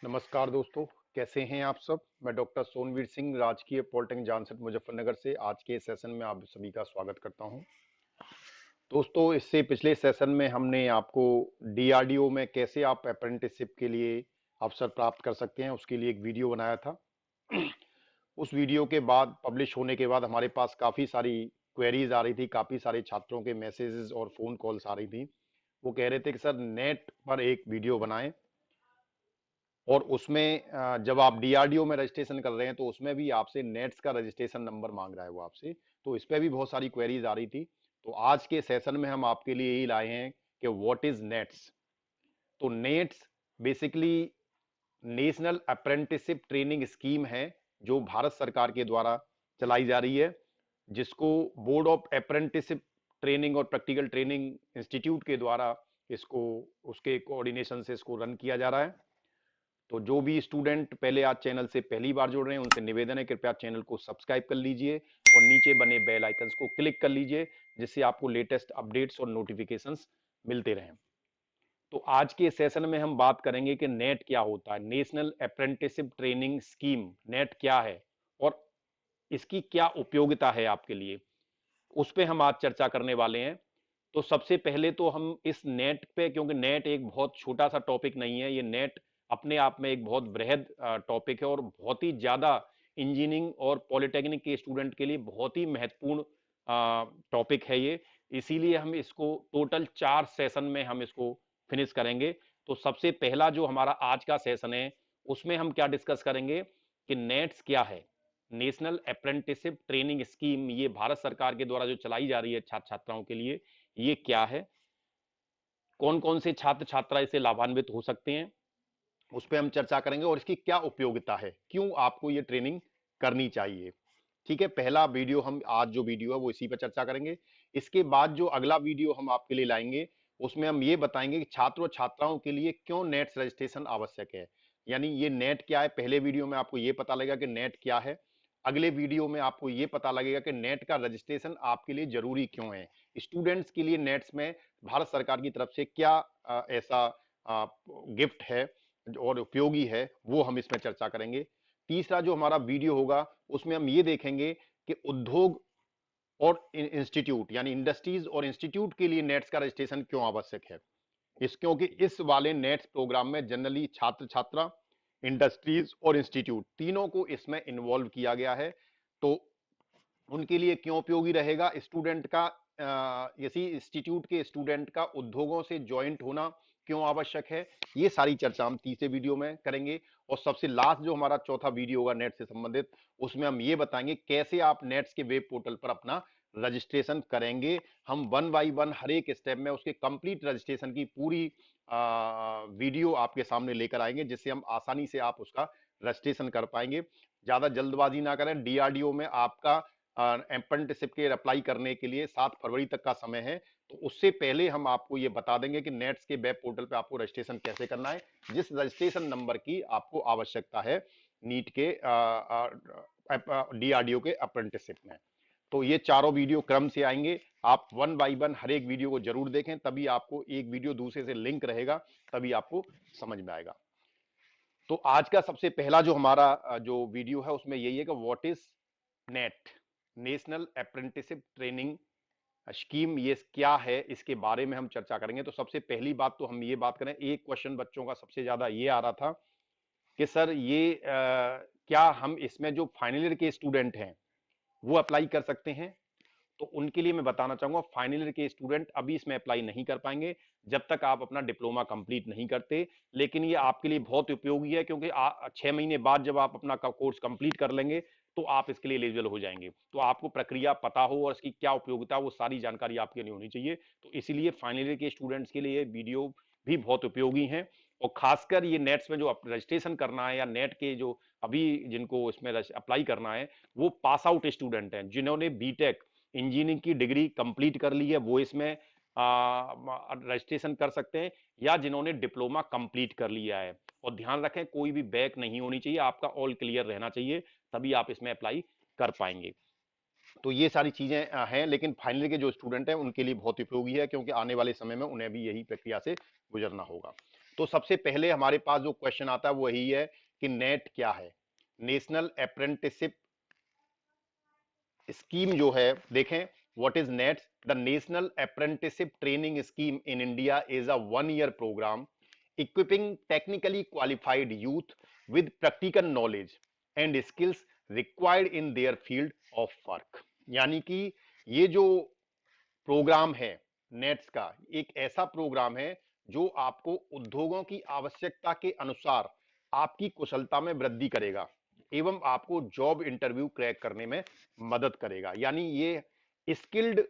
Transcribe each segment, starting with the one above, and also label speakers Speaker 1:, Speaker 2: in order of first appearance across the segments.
Speaker 1: नमस्कार दोस्तों, कैसे हैं आप सब। मैं डॉक्टर सोनवीर सिंह, राजकीय पॉलिटेक्निक जानसठ मुजफ्फरनगर से आज के सेशन में आप सभी का स्वागत करता हूं। दोस्तों, इससे पिछले सेशन में हमने आपको डीआरडीओ में कैसे आप अप्रेंटिसशिप के लिए अवसर प्राप्त कर सकते हैं उसके लिए एक वीडियो बनाया था। उस वीडियो के बाद पब्लिश होने के बाद हमारे पास काफ़ी सारी क्वेरीज आ रही थी, काफ़ी सारे छात्रों के मैसेजेस और फ़ोन कॉल्स आ रही थी। वो कह रहे थे कि सर नेट पर एक वीडियो बनाएं और उसमें जब आप डीआरडीओ में रजिस्ट्रेशन कर रहे हैं तो उसमें भी आपसे नेट्स का रजिस्ट्रेशन नंबर मांग रहा है वो आपसे। तो इस पे भी बहुत सारी क्वेरीज आ रही थी। तो आज के सेशन में हम आपके लिए यही लाए हैं कि व्हाट इज नेट्स। तो nets basically national apprenticeship training scheme है जो भारत सरकार के द्वारा चलाई जा रही है, जिसको बोर्ड ऑफ अप्रेंटिसशिप ट्रेनिंग और प्रैक्टिकल ट्रेनिंग इंस्टीट्यूट के द्वारा इसको उसके कोऑर्डिनेशन से इसको रन किया जा रहा है। तो जो भी स्टूडेंट पहले आज चैनल से पहली बार जुड़ रहे हैं उनसे निवेदन है कृपया चैनल को सब्सक्राइब कर लीजिए और नीचे बने बेल आइकन्स को क्लिक कर लीजिए जिससे आपको लेटेस्ट अपडेट्स और नोटिफिकेशंस मिलते रहें। तो आज के सेशन में हम बात करेंगे कि नेट क्या होता है, national apprenticeship training scheme net क्या है और इसकी क्या उपयोगिता है आपके लिए, उस पर हम आज चर्चा करने वाले हैं। तो सबसे पहले तो हम इस नेट पे, क्योंकि नेट एक बहुत छोटा सा टॉपिक नहीं है, ये नेट अपने आप में एक बहुत बृहद टॉपिक है और बहुत ही ज्यादा इंजीनियरिंग और पॉलिटेक्निक के स्टूडेंट के लिए बहुत ही महत्वपूर्ण टॉपिक है ये। इसीलिए हम इसको टोटल 4 सेशन में हम इसको फिनिश करेंगे। तो सबसे पहला जो हमारा आज का सेशन है उसमें हम क्या डिस्कस करेंगे कि नेट्स क्या है, नेशनल अप्रेंटिसशिप ट्रेनिंग स्कीम, ये भारत सरकार के द्वारा जो चलाई जा रही है छात्र छात्राओं के लिए, ये क्या है, कौन कौन से छात्र छात्रा इससे लाभान्वित हो सकते हैं, उस पर हम चर्चा करेंगे और इसकी क्या उपयोगिता है, क्यों आपको ये ट्रेनिंग करनी चाहिए। ठीक है, पहला वीडियो हम आज जो वीडियो है वो इसी पर चर्चा करेंगे। इसके बाद जो अगला वीडियो हम आपके लिए लाएंगे उसमें हम ये बताएंगे कि छात्र और छात्राओं के लिए क्यों नेट रजिस्ट्रेशन आवश्यक है। यानी ये नेट क्या है, पहले वीडियो में आपको ये पता लगेगा कि नेट क्या है, अगले वीडियो में आपको ये पता लगेगा कि नेट का रजिस्ट्रेशन आपके लिए जरूरी क्यों है, स्टूडेंट्स के लिए नेट्स में भारत सरकार की तरफ से क्या ऐसा गिफ्ट है और उपयोगी है, वो हम इसमें चर्चा करेंगे। तीसरा जो हमारा वीडियो होगा उसमें हम ये देखेंगे कि उद्योग और इंस्टीट्यूट यानी इंडस्ट्रीज और इंस्टीट्यूट के लिए नेट्स का रजिस्ट्रेशन क्यों आवश्यक है। क्योंकि इस वाले नेट्स प्रोग्राम में जनरली छात्र छात्रा, इंडस्ट्रीज और इंस्टीट्यूट तीनों को इसमें इन्वॉल्व किया गया है। तो उनके लिए क्यों उपयोगी रहेगा, स्टूडेंट का इसी इंस्टीट्यूट के स्टूडेंट का उद्योगों से ज्वाइंट होना क्यों आवश्यक है, ये सारी चर्चा हम तीसरे वीडियो में करेंगे। और सबसे लास्ट जो हमारा चौथा वीडियो होगा नेट से संबंधित, उसमें हम ये बताएंगे कैसे आप नेट्स के वेब पोर्टल पर अपना रजिस्ट्रेशन करेंगे। हम वन बाय वन हर एक स्टेप में उसके कंप्लीट रजिस्ट्रेशन की पूरी वीडियो आपके सामने लेकर आएंगे जिससे हम आसानी से आप उसका रजिस्ट्रेशन कर पाएंगे। ज्यादा जल्दबाजी ना करें, डीआरडीओ में आपका अप्रेंटिसशिप के अप्लाई करने के लिए 7 फरवरी तक का समय है। तो उससे पहले हम आपको ये बता देंगे कि नेट्स के वेब पोर्टल पे आपको रजिस्ट्रेशन कैसे करना है, जिस रजिस्ट्रेशन नंबर की आपको आवश्यकता है नीट के डीआरडीओ के अप्रेंटिसशिप में। तो ये चारों वीडियो क्रम से आएंगे, आप वन बाय वन हर एक वीडियो को जरूर देखें, तभी आपको एक वीडियो दूसरे से लिंक रहेगा, तभी आपको समझ में आएगा। तो आज का सबसे पहला जो हमारा जो वीडियो है उसमें यही है कि what is net, national apprenticeship training scheme, ये क्या है, इसके बारे में हम चर्चा करेंगे। तो सबसे पहली बात तो हम ये बात करें, एक क्वेश्चन बच्चों का सबसे ज्यादा ये आ रहा था कि सर ये क्या हम इसमें जो फाइनल ईयर के स्टूडेंट हैं वो अप्लाई कर सकते हैं। तो उनके लिए मैं बताना चाहूंगा फाइनल ईयर के स्टूडेंट अभी इसमें अप्लाई नहीं कर पाएंगे जब तक आप अपना डिप्लोमा कंप्लीट नहीं करते। लेकिन ये आपके लिए बहुत उपयोगी है क्योंकि 6 महीने बाद जब आप अपना कोर्स कंप्लीट कर लेंगे तो आप इसके लिए एलिजिबल हो जाएंगे। तो आपको प्रक्रिया पता हो और इसकी क्या उपयोगिता, वो सारी जानकारी आपके लिए होनी चाहिए। तो इसीलिए फाइनल ईयर के स्टूडेंट्स के लिए वीडियो भी बहुत उपयोगी हैं। और खासकर ये नेट्स में जो रजिस्ट्रेशन करना है या नेट के जो अभी जिनको इसमें अप्लाई करना है वो पास आउट स्टूडेंट हैं, जिन्होंने बीटेक इंजीनियरिंग की डिग्री कंप्लीट कर ली है वो इसमें रजिस्ट्रेशन कर सकते हैं, या जिन्होंने डिप्लोमा कंप्लीट कर लिया है। और ध्यान रखें कोई भी बैक नहीं होनी चाहिए, आपका ऑल क्लियर रहना चाहिए, तभी आप इसमें अप्लाई कर पाएंगे। तो ये सारी चीजें हैं, लेकिन फाइनल के जो स्टूडेंट हैं उनके लिए बहुत उपयोगी है क्योंकि आने वाले समय में उन्हें भी यही प्रक्रिया से गुजरना होगा। तो सबसे पहले हमारे पास जो क्वेश्चन आता है वो यही है कि नेट क्या है। नेशनल अप्रेंटिसशिप स्कीम जो है, देखें, what is NATS? The national apprenticeship training scheme in India is a 1 year programme equipping technically qualified youth with practical knowledge and skills required in their field of work। यानी कि ये जो programme है nets का, एक ऐसा programme है जो आपको उद्योगों की आवश्यकता के अनुसार आपकी कुशलता में वृद्धि करेगा एवं आपको जॉब इंटरव्यू क्रैक करने में मदद करेगा। यानी ये स्किल्ड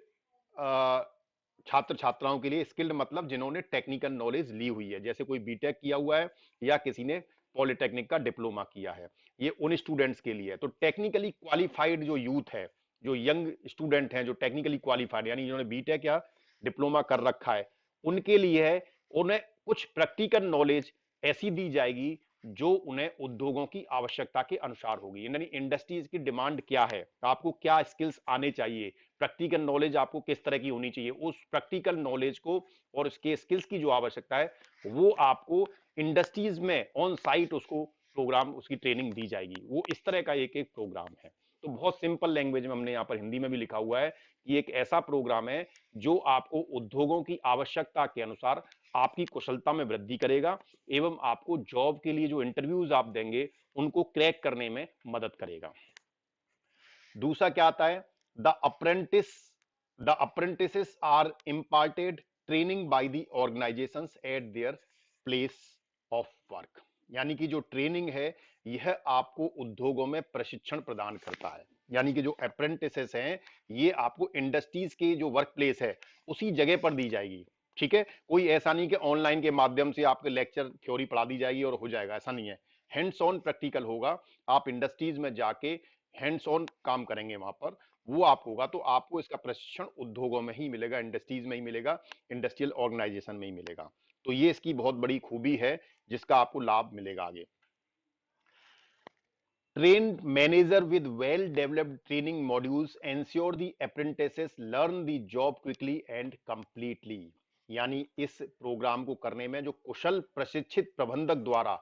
Speaker 1: छात्र छात्राओं के लिए, स्किल्ड मतलब जिन्होंने टेक्निकल नॉलेज ली हुई है, जैसे कोई बीटेक किया हुआ है या किसी ने पॉलिटेक्निक का डिप्लोमा किया है, ये उन स्टूडेंट्स के लिए है। तो टेक्निकली क्वालिफाइड जो यूथ है, जो यंग स्टूडेंट हैं, जो टेक्निकली क्वालिफाइड यानी जिन्होंने बीटेक या डिप्लोमा कर रखा है, उनके लिए है। उन्हें कुछ प्रैक्टिकल नॉलेज ऐसी दी जाएगी जो उन्हें उद्योगों की आवश्यकता के अनुसार होगी। यानी इंडस्ट्रीज की डिमांड क्या है, आपको क्या स्किल्स आने चाहिए, प्रैक्टिकल नॉलेज आपको किस तरह की होनी चाहिए, उस प्रैक्टिकल नॉलेज को और उसके स्किल्स की जो आवश्यकता है वो आपको इंडस्ट्रीज में ऑन साइट उसको प्रोग्राम, उसकी ट्रेनिंग दी जाएगी। वो इस तरह का एक एक प्रोग्राम है। तो बहुत सिंपल लैंग्वेज में हमने यहाँ पर हिंदी में भी लिखा हुआ है कि एक ऐसा प्रोग्राम है जो आपको उद्योगों की आवश्यकता के अनुसार आपकी कुशलता में वृद्धि करेगा एवं आपको जॉब के लिए जो इंटरव्यूज आप देंगे उनको क्रैक करने में मदद करेगा। दूसरा क्या आता है? The apprentices are imparted training by the organisations at their place of work. यानी कि जो ट्रेनिंग है यह आपको उद्योगों में प्रशिक्षण प्रदान करता है। यानी कि जो अप्रेंटिसेस हैं ये आपको इंडस्ट्रीज के जो वर्क प्लेस है उसी जगह पर दी जाएगी। ठीक है, कोई ऐसा नहीं कि ऑनलाइन के माध्यम से आपके लेक्चर थ्योरी पढ़ा दी जाएगी और हो जाएगा, ऐसा नहीं है। हैंड्स ऑन प्रैक्टिकल होगा, आप इंडस्ट्रीज में जाके हैंड्स ऑन काम करेंगे वहां पर, वो आप होगा। तो आपको इसका प्रशिक्षण उद्योगों में ही मिलेगा, इंडस्ट्रीज में ही मिलेगा, इंडस्ट्रियल ऑर्गेनाइजेशन में ही मिलेगा। तो ये इसकी बहुत बड़ी खूबी है जिसका आपको लाभ मिलेगा आगे। Trained manager with well-developed training modules ensure the apprentices learn the job quickly and completely। यानी इस प्रोग्राम को करने में जो कुशल प्रशिक्षित प्रबंधक द्वारा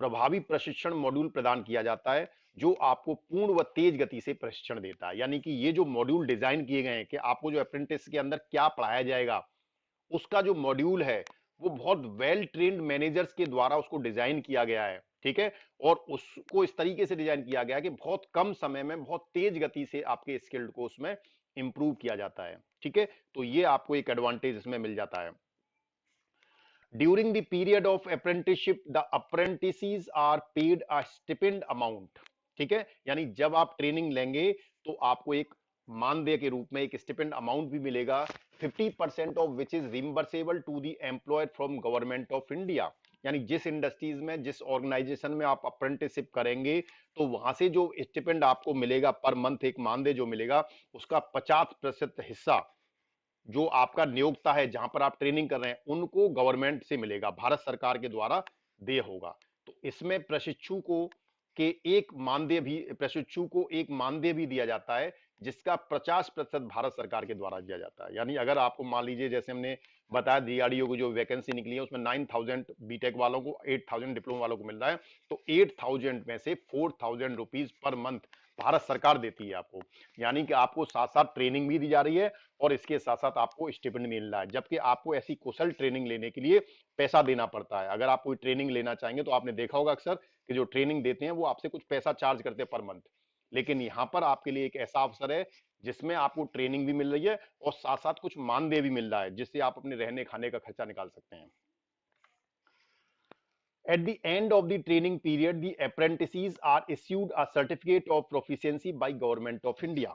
Speaker 1: प्रभावी प्रशिक्षण मॉड्यूल प्रदान किया जाता है जो आपको पूर्ण व तेज गति से प्रशिक्षण देता है। यानी कि ये जो मॉड्यूल डिजाइन किए गए हैं कि आपको जो अप्रेंटिस के अंदर क्या पढ़ाया जाएगा, उसका जो मॉड्यूल है वो बहुत वेल ट्रेन्ड मैनेजर्स के द्वारा उसको डिजाइन किया गया है। ठीक है, और उसको इस तरीके से डिजाइन किया गया है कि बहुत कम समय में बहुत तेज गति से आपके स्किल्ड को उसमें इंप्रूव किया जाता है। ठीक है, तो ये आपको एक एडवांटेज इसमें मिल जाता है। During the period of apprenticeship the apprentices are paid a stipend amount. ठीक है, यानी जब आप ट्रेनिंग लेंगे तो आपको एक मानदेय के रूप में एक स्टिपेंड अमाउंट भी मिलेगा, 50% off which is reimbursable to the employer from government of India. यानी जिस इंडस्ट्रीज में, जिस ऑर्गेनाइजेशन में आप अप्रेंटिसशिप करेंगे तो वहां से जो स्टिपेंड आपको मिलेगा पर मंथ, एक मानदेय जो मिलेगा, उसका 50% हिस्सा जो आपका नियोक्ता है जहां पर आप ट्रेनिंग कर रहे हैं उनको गवर्नमेंट से मिलेगा, भारत सरकार के द्वारा देय होगा। तो इसमें प्रशिक्षु को एक मानदेय भी दिया जाता है जिसका 50% भारत सरकार के द्वारा दिया जाता है। यानी अगर आपको मान लीजिए जैसे हमने बताया डीआरडीओ की जो वैकेंसी निकली है उसमें 9000 बीटेक वालों को, 8000 डिप्लोमा वालों को मिल रहा है, तो 8000 में से 4000 रुपीज पर मंथ भारत सरकार देती है आपको। यानी कि आपको साथ साथ ट्रेनिंग भी दी जा रही है और इसके साथ साथ आपको स्टिपेंड मिल रहा है, जबकि आपको ऐसी कुशल ट्रेनिंग लेने के लिए पैसा देना पड़ता है। अगर आप कोई ट्रेनिंग लेना चाहेंगे तो आपने देखा होगा अक्सर कि जो ट्रेनिंग देते हैं वो आपसे कुछ पैसा चार्ज करते हैं पर मंथ, लेकिन यहां पर आपके लिए एक ऐसा अवसर है जिसमें आपको ट्रेनिंग भी मिल रही है और साथ साथ कुछ मानदेय भी मिल रहा है जिससे आप अपने रहने खाने का खर्चा निकाल सकते हैं। At the end of the training period, the apprentices are issued a certificate of proficiency by Government of India।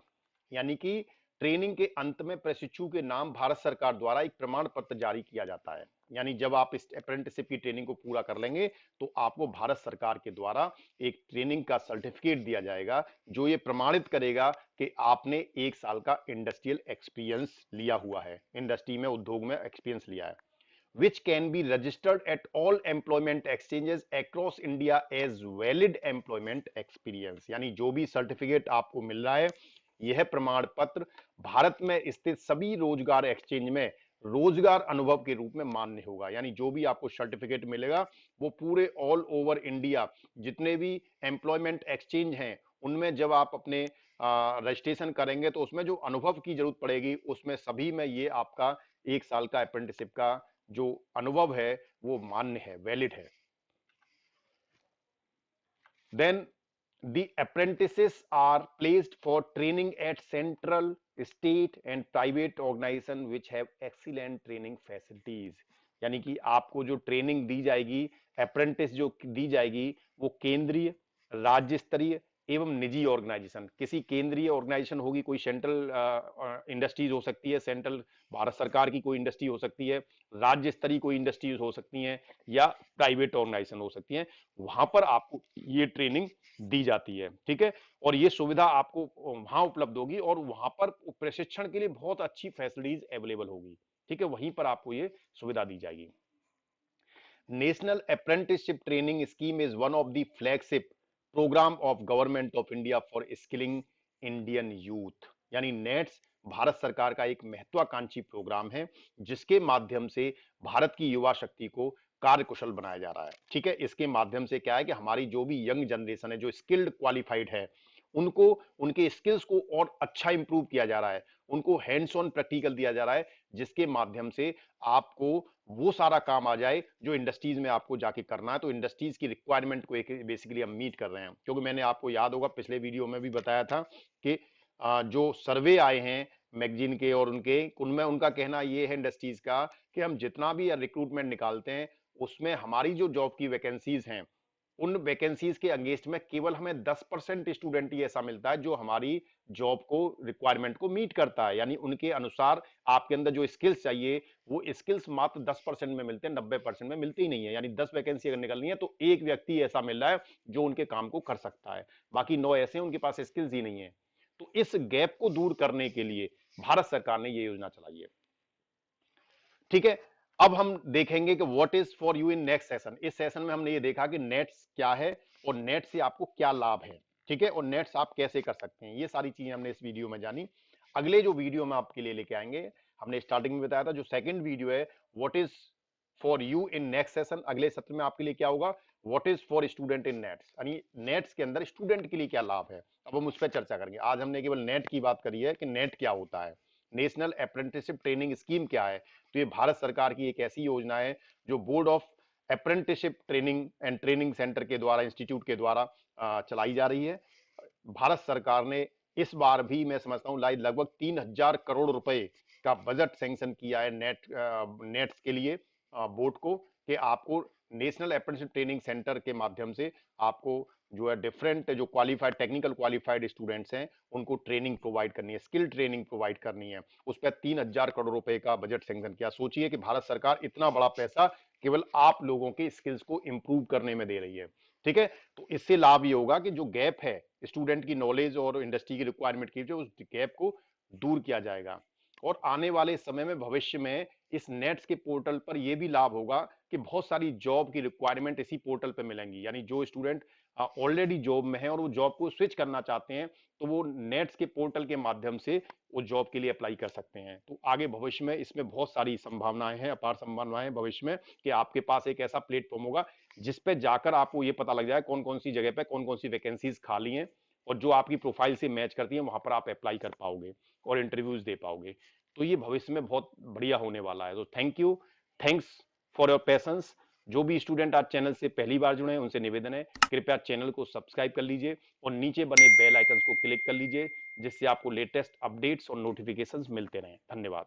Speaker 1: यानी कि ट्रेनिंग के अंत में प्रशिक्षु के नाम भारत सरकार द्वारा एक प्रमाण पत्र जारी किया जाता है। यानी जब आप इस अप्रेंटिसशिप की ट्रेनिंग को पूरा कर लेंगे तो आपको भारत सरकार के द्वारा एक ट्रेनिंग का सर्टिफिकेट दिया जाएगा जो ये प्रमाणित करेगा कि आपने 1 साल का इंडस्ट्रियल एक्सपीरियंस लिया हुआ है, इंडस्ट्री में, उद्योग में एक्सपीरियंस लिया है। which can be registered at all employment exchanges across India as valid employment experience। यानी जो भी सर्टिफिकेट आपको मिल रहा है यह प्रमाण पत्र भारत में स्थित सभी रोजगार एक्सचेंज में रोजगार अनुभव के रूप में मान्य होगा। यानी जो भी आपको सर्टिफिकेट मिलेगा वो पूरे ऑल ओवर इंडिया जितने भी एम्प्लॉयमेंट एक्सचेंज हैं उनमें जब आप अपने रजिस्ट्रेशन करेंगे तो उसमें जो अनुभव की जरूरत पड़ेगी उसमें सभी में ये आपका 1 साल का अप्रेंटिसशिप का जो अनुभव है वो मान्य है, वैलिड है। Then the apprentices are placed for training at central, state and private organization which have excellent training facilities. यानी कि आपको जो ट्रेनिंग दी जाएगी, अप्रेंटिस जो दी जाएगी वो केंद्रीय, राज्य स्तरीय एवं निजी ऑर्गेनाइजेशन, किसी केंद्रीय ऑर्गेनाइजेशन होगी, कोई सेंट्रल इंडस्ट्रीज हो सकती है, सेंट्रल भारत सरकार की कोई इंडस्ट्री हो सकती है, राज्य स्तरीय कोई इंडस्ट्रीज हो सकती हैं या प्राइवेट ऑर्गेनाइजेशन हो सकती हैं, वहां पर आपको ये ट्रेनिंग दी जाती है। ठीक है, और ये सुविधा आपको वहां उपलब्ध होगी और वहां पर प्रशिक्षण के लिए बहुत अच्छी फैसिलिटीज अवेलेबल होगी। ठीक है, वहीं पर आपको ये सुविधा दी जाएगी। National apprenticeship training scheme is one of the flagship programme of government of India for skilling Indian youth. यानी नेट्स भारत सरकार का एक महत्वाकांक्षी प्रोग्राम है जिसके माध्यम से भारत की युवा शक्ति को कार्यकुशल बनाया जा रहा है। ठीक है, इसके माध्यम से क्या है कि हमारी जो भी यंग जनरेशन है जो स्किल्ड क्वालिफाइड है उनको उनके स्किल्स को और अच्छा इंप्रूव किया जा रहा है, उनको हैंड्स ऑन प्रैक्टिकल दिया जा रहा है जिसके माध्यम से आपको वो सारा काम आ जाए जो इंडस्ट्रीज में आपको जाके करना है। तो इंडस्ट्रीज की रिक्वायरमेंट को एक बेसिकली हम मीट कर रहे हैं, क्योंकि मैंने आपको याद होगा पिछले वीडियो में भी बताया था कि जो सर्वे आए हैं मैगजीन के और उनमें उनका कहना ये है इंडस्ट्रीज का कि हम जितना भी रिक्रूटमेंट निकालते हैं उसमें हमारी जो जॉब की वैकेंसीज हैं उन वैकेंसीज के अगेंस्ट में केवल हमें 10% स्टूडेंट ही ऐसा मिलता है जो हमारी जॉब को रिक्वायरमेंट को मीट करता है। यानी उनके अनुसार आपके अंदर जो स्किल्स चाहिए वो स्किल्स मात्र 10% में मिलते हैं, 90% में मिलते ही नहीं है। यानी 10 वैकेंसी अगर निकलनी है तो एक व्यक्ति ऐसा मिल रहा है जो उनके काम को कर सकता है, बाकी 9 ऐसे हैं उनके पास स्किल्स ही नहीं है। तो इस गैप को दूर करने के लिए भारत सरकार ने ये योजना चलाई है। ठीक है, अब हम देखेंगे कि what is for you in next session. इस सेशन में हमने ये देखा कि नेट्स क्या है और नेट से आपको क्या लाभ है। ठीक है, और नेट्स आप कैसे कर सकते हैं, ये सारी चीजें हमने इस वीडियो में जानी। अगले जो वीडियो में आपके लिए लेके आएंगे, हमने स्टार्टिंग में बताया था जो सेकंड वीडियो है what is for you in next session, अगले सत्र में आपके लिए क्या होगा, what is for student in nets, यानी नेट्स के अंदर स्टूडेंट के लिए क्या लाभ है। अब हम उस पर चर्चा करेंगे। आज हमने केवल नेट की बात करी है कि नेट क्या होता है, नेशनल अप्रेंटिसशिप ट्रेनिंग स्कीम क्या है। तो ये भारत सरकार की एक ऐसी योजना है जो board of apprenticeship training and training centre के द्वारा, इंस्टीट्यूट के द्वारा चलाई जा रही है। भारत सरकार ने इस बार भी मैं समझता हूं लगभग 3,000 करोड़ रुपए का बजट सैंक्शन किया है नेट्स के लिए बोर्ड को, कि आपको नेशनल अप्रेंटिसशिप ट्रेनिंग सेंटर के माध्यम से आपको जो है डिफरेंट जो क्वालिफाइड टेक्निकल क्वालिफाइड स्टूडेंट्स हैं उनको ट्रेनिंग प्रोवाइड करनी है, स्किल ट्रेनिंग प्रोवाइड करनी है। उस पर 3,000 करोड़ रुपए का बजट सैंक्शन किया। सोचिए कि भारत सरकार इतना बड़ा पैसा केवल आप लोगों के स्किल्स को इंप्रूव करने में दे रही है। ठीक है, तो इससे लाभ ये होगा कि जो गैप है स्टूडेंट की नॉलेज और इंडस्ट्री की रिक्वायरमेंट की, जो उस गैप को दूर किया जाएगा। और आने वाले समय में भविष्य में इस नेट्स के पोर्टल पर यह भी लाभ होगा कि बहुत सारी जॉब की रिक्वायरमेंट इसी पोर्टल पे मिलेंगी। यानी जो स्टूडेंट ऑलरेडी जॉब में है और वो जॉब को स्विच करना चाहते हैं तो वो नेट्स के पोर्टल के माध्यम से वो जॉब के लिए अप्लाई कर सकते हैं। तो आगे भविष्य में इसमें बहुत सारी संभावनाएं हैं, अपार संभावनाएं भविष्य में, कि आपके पास एक ऐसा प्लेटफॉर्म होगा जिस पे जाकर आपको ये पता लग जाए कौन कौन सी जगह पे कौन कौन सी वैकेंसीज खाली हैं और जो आपकी प्रोफाइल से मैच करती है वहां पर आप अप्लाई कर पाओगे और इंटरव्यूज दे पाओगे। तो ये भविष्य में बहुत बढ़िया होने वाला है। तो थैंक्स फॉर योर पेशेंस। जो भी स्टूडेंट आज चैनल से पहली बार जुड़े हैं उनसे निवेदन है कृपया चैनल को सब्सक्राइब कर लीजिए और नीचे बने बेल आइकन को क्लिक कर लीजिए जिससे आपको लेटेस्ट अपडेट्स और नोटिफिकेशंस मिलते रहें। धन्यवाद।